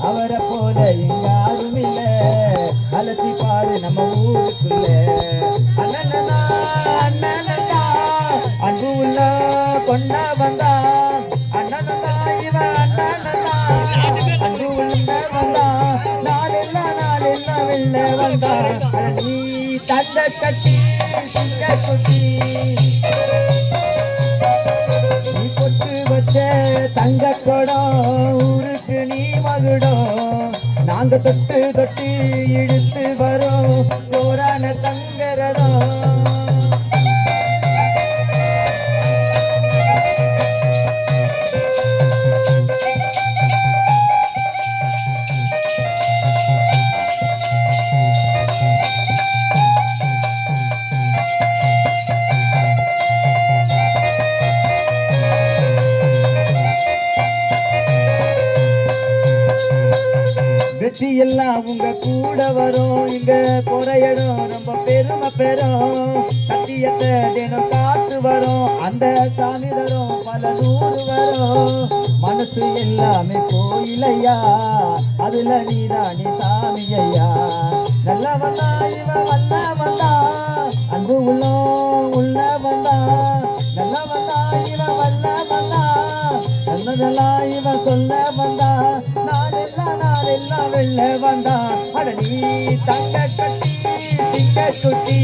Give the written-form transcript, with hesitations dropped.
அவரை போல இங்க யாரும் இல்ல அலசி பாரு நம்ம ஊருக்குள்ள அண்ணனா அண்ணனா அன்பு உள்ள கொண்ட வந்தா அண்ணனா இவன் அண்ணனா அன்பு உள்ள வந்தா நாளெல்லாம் வெள்ள வந்தா நீ தந்த கட்டி சிங்க குட்டி நீ பொட்டு வச்ச தங்க கொடம் ஊருக்கு நீ மகுடம் நாங்க தொட்டு தொட்டு இழுத்து வரோம் போரான தங்கரதம் வெற்றி எல்லாம் உங்க கூட வரும் இங்க போற இடம் ரொம்ப பெருமை பெறும் சத்தியத்தை தினம் காத்து வரும் அந்த சாமி தரும் பல நூறு வரும் மனசு எல்லாமே கோயிலையா அதுல நீதானி சாமி ஐயா நல்ல வந்தா இவன் வல்ல வந்தா அன்பு உள்ள வந்தா நல்ல வந்தா இவன் வல்ல வந்தா நல்லதெல்லாம் இவன் சொல்ல வந்தா நாளெல்லாம் வெள்ள வந்தா அட நீ தங்க கட்டி சிங்க குட்டி